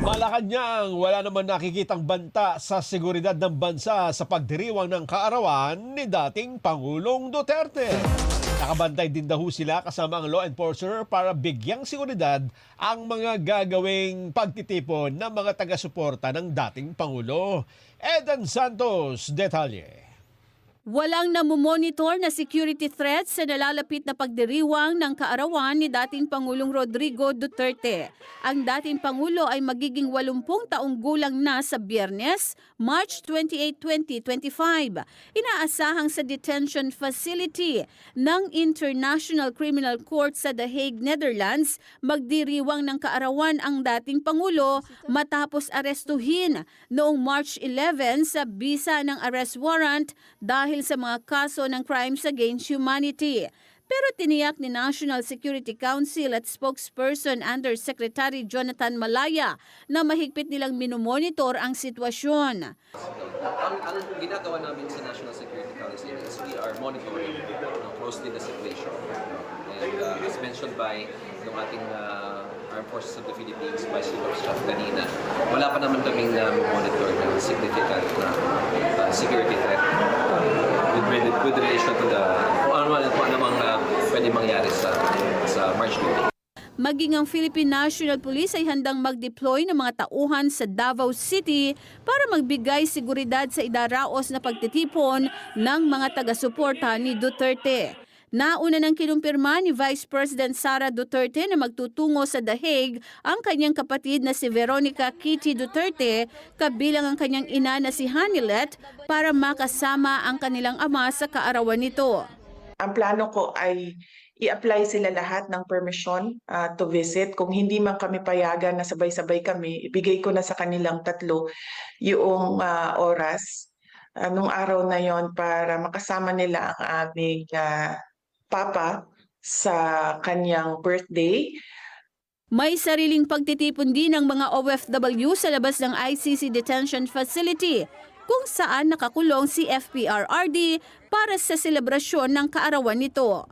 Malacanang, wala naman nakikitang banta sa seguridad ng bansa sa pagdiriwang ng kaarawan ni dating Pangulong Duterte. Nakabantay din daw sila kasama ang law enforcer para bigyang seguridad ang mga gagawing pagtitipon ng mga taga-suporta ng dating Pangulo. Edan Santos, detalye. Walang namomonitor na security threats sa nalalapit na pagdiriwang ng kaarawan ni dating Pangulong Rodrigo Duterte. Ang dating Pangulo ay magiging 80 taong gulang na sa Biyernes, March 28, 2025. Inaasahang sa detention facility ng International Criminal Court sa The Hague, Netherlands, magdiriwang ng kaarawan ang dating Pangulo matapos arestuhin noong March 11 sa bisa ng arrest warrant dahil sa mga kaso ng crimes against humanity. Pero tiniyak ni National Security Council at spokesperson Undersecretary Jonathan Malaya na mahigpit nilang minomonitor ang sitwasyon. Ang ginagawa namin sa National Security Council is we are monitoring closely the situation. And as mentioned by yung ating Armed Forces of the Philippines, Vice Chief of Staff kanina, wala pa naman kaming monitor ng significant security threat with relation to the kung ano mang pwede mangyari sa March 20. Maging ang Philippine National Police ay handang mag-deploy ng mga tauhan sa Davao City para magbigay seguridad sa idaraos na pagtitipon ng mga taga-suporta ni Duterte. Nauna nang kinumpirma ni Vice President Sara Duterte na magtutungo sa The Hague ang kanyang kapatid na si Veronica Kitty Duterte, kabilang ang kanyang ina na si Hanilet, para makasama ang kanilang ama sa kaarawan nito. Ang plano ko ay i-apply sila lahat ng permission to visit. Kung hindi man kami payagan na sabay-sabay kami, ibigay ko na sa kanilang tatlo yung oras nung araw na yon para makasama nila ang aming papa sa kanyang birthday. May sariling pagtitipon din ng mga OFW sa labas ng ICC Detention Facility, kung saan nakakulong si FPRRD para sa selebrasyon ng kaarawan nito.